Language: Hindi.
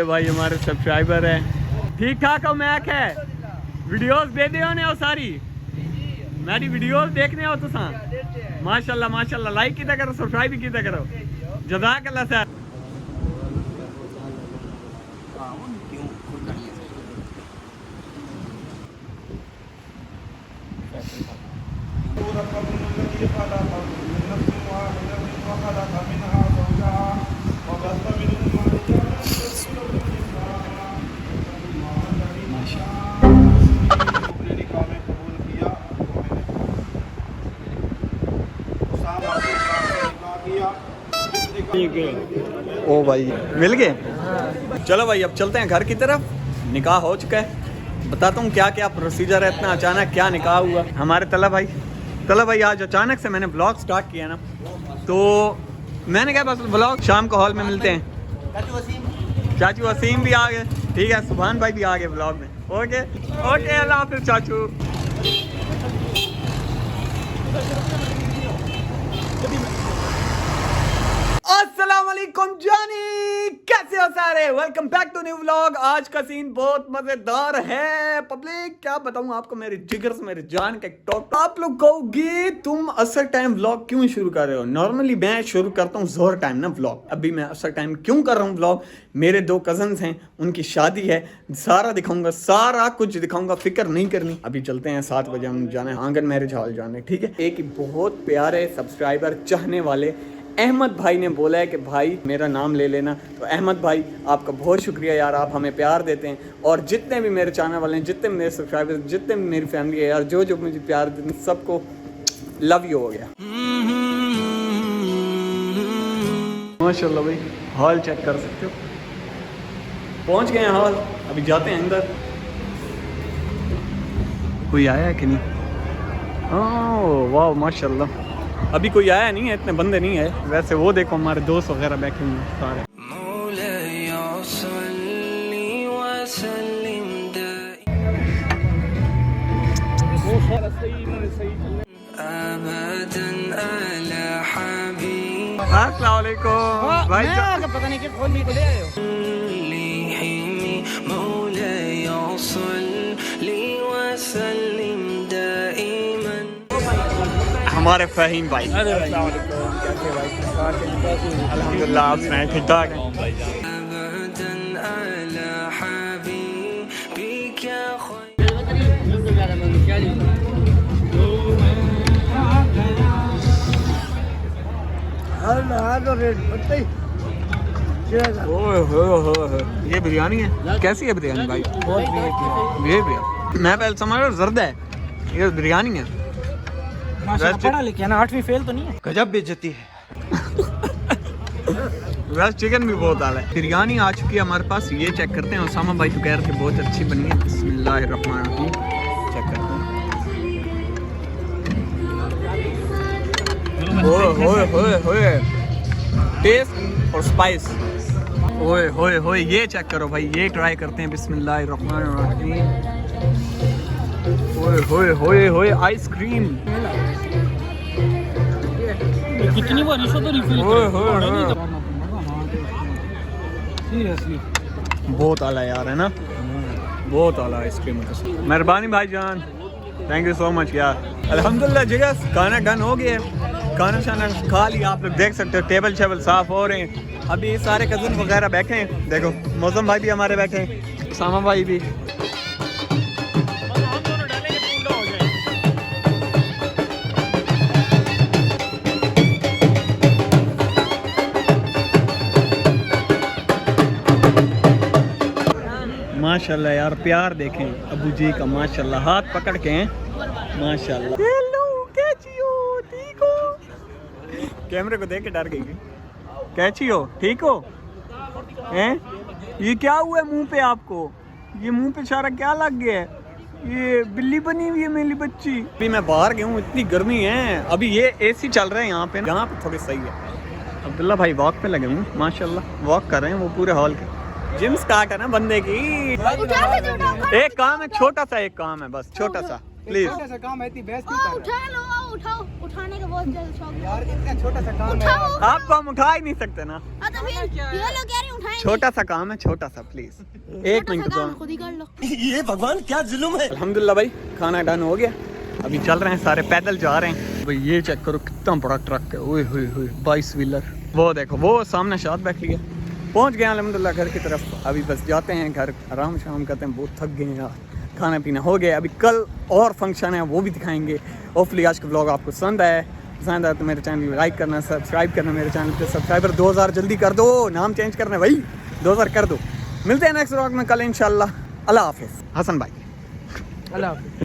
ये भाई हमारे सब्सक्राइबर है, ठीक ठाक हो मैक है, वीडियोस दे दे हो सारी मेरी वीडियोस देखने हो तुसा माशाल्लाह माशाल्लाह, लाइक किया करो, सब्सक्राइब भी किया करो, जज़ाकल्लाह सर। ओ भाई मिल गए, चलो भाई अब चलते हैं घर की तरफ। निकाह हो चुका है, बताता हूँ क्या क्या प्रोसीजर है, इतना अचानक क्या निकाह हुआ। हमारे तला भाई आज अचानक से मैंने ब्लॉग स्टार्ट किया ना, तो मैंने कहा बस ब्लॉग शाम को हॉल में मिलते हैं। चाचू वसीम भी आ गए, ठीक है, सुभान भाई भी आ गए ब्लॉग में। ओके अल्लाह हाफिज़ चाचू। अस्सलाम वालेकुम जानी, कैसे हो सारे, welcome back to new vlog. आज का सीन बहुत मजेदार है पब्लिक, क्या बताऊं आपको, मेरे जिगर से मेरे जान का टॉप। आप लोग कहोगे तुम असर टाइम व्लॉग क्यों शुरू कर रहे हो। नॉर्मली मैं शुरू करता हूँ जोहर टाइम ना व्लॉग, अभी मैं असर टाइम क्यों कर रहा हूँ व्लॉग। मेरे 2 कजन्स हैं, उनकी शादी है, सारा दिखाऊंगा, सारा कुछ दिखाऊंगा, फिक्र नहीं करनी। अभी चलते हैं 7 बजे, हम जाना है आंगन मैरिज हॉल जाने, ठीक है। एक बहुत प्यारे सब्सक्राइबर चाहने वाले अहमद भाई ने बोला है कि भाई मेरा नाम ले लेना। तो अहमद भाई आपका बहुत शुक्रिया यार, आप हमें प्यार देते हैं। और जितने भी मेरे चैनल वाले हैं, जितने मेरे सब्सक्राइबर, जितने भी मेरी फैमिली है यार, जो मुझे प्यार देते हैं, सबको लव यू हो गया। माशाल्लाह भाई, हॉल चेक कर सकते हो, पहुंच गए हैं हॉल, अभी जाते हैं अंदर। कोई आया है कि नहीं? ओह वाह माशाल्लाह, अभी कोई आया नहीं है, इतने बंदे नहीं है। वैसे वो देखो हमारे दोस्त वगैरह बैठे हुए हैं सारे। अस्सलाम वालेकुम भाई, पता नहीं क्या फोन भी ले आए हो। हमारे फ़हीम भाई, अल्हम्दुलिल्लाह, आप सुनाएं ठीक ठाक हैं? ये बिरयानी है, कैसी है बिरयानी भाई? ये मैं पहले समझ रहा जर्द है, ये बिरयानी है। पढ़ा लिखा ना, 8वीं फेल तो नहीं है। गजब बेइज्जती है। वैसे चिकन भी बहुत आला है। बिरयानी आ चुकी है हमारे पास, ये चेक करते हैं। उसामा भाई तो कह रहे थे बहुत अच्छी बनी है। बिस्मिल्लाहिर्रहमानिर्रहीम, चेक करते हैं। ओए टेस्ट और स्पाइस, ओए ये चेक करो भाई, ये ट्राई करते हैं। बिस्मिल्लाहिर्रहमानिर्रहीम, ओए आइसक्रीम कितनी बार इसको तो रिफिल सीरियसली बहुत आला यार, है ना, बहुत आला आइसक्रीम। मेहरबानी भाईजान, थैंक यू सो मच यार। अल्हम्दुलिल्लाह जिगस, खाना डन हो गया, खाना शाना खा लिया। आप लोग देख सकते हो टेबल शेबल साफ हो रहे हैं। अभी सारे कज़न वगैरह बैठे हैं, देखो मौसम भाई भी हमारे बैठे हैं, उसामा भाई भी। माशाल्लाह यार, प्यार देखें अबू जी का, माशाल्लाह, हाथ पकड़ के हैं माशाल्लाह। हेलो कैची हो, ठीक हो? कैमरे को देख के डर गई। कैची हो, ठीक हो? हैं? ये क्या हुआ है मुंह पे आपको? ये मुंह पे सारा क्या लग गया है? ये बिल्ली बनी हुई है मेरी बच्ची। अभी मैं बाहर गया हूँ, इतनी गर्मी है। अभी ये AC चल रहा है यहाँ पे थोड़ी सही है। अब्दुल्ला भाई वॉक पे लगे हुए माशाल्लाह, वॉक कर रहे हैं वो पूरे हॉल के। जिम स्टार्ट है ना बंदे की। एक काम है, छोटा सा एक काम है, बस छोटा सा, प्लीज। छोटा सा काम है, इतनी बहस क्यों कर रहे हो? उठाओ, उठाने का बहुत ज्यादा शौक है यार, इतना छोटा सा काम है, आपको हम उठा ही नहीं सकते ना। तो फिर ये लोग कह रहे हैं उठाएंगे। छोटा सा काम है, छोटा सा प्लीज 1 मिनट दो। खुद ही कर लो। ये भगवान क्या जुल्म है। अल्हम्दुलिल्लाह भाई खाना डन हो गया, अभी चल रहे हैं, सारे पैदल जा रहे हैं। भाई ये चेक करो कितना बड़ा ट्रक है, ओए होए होए 22 व्हीलर। वो देखो वो सामने शाद बैठ लिया। पहुंच गए अल्हम्दुलिल्लाह घर की तरफ, अभी बस जाते हैं घर, आराम शाम करते हैं, बहुत थक गए हैं यार, खाना पीना हो गया। अभी कल और फंक्शन है, वो भी दिखाएंगे। होपफुली आज का व्लॉग आपको पसंद आए तो मेरे चैनल को लाइक करना, सब्सक्राइब करना, मेरे चैनल पे सब्सक्राइबर 2000 जल्दी कर दो, नाम चेंज करना भाई, 2000 कर दो। मिलते हैं नेक्स्ट व्लॉग में कल इंशाल्लाह। अल्लाह हाफिज़। हसन भाई अल्लाह हाफ़िज़।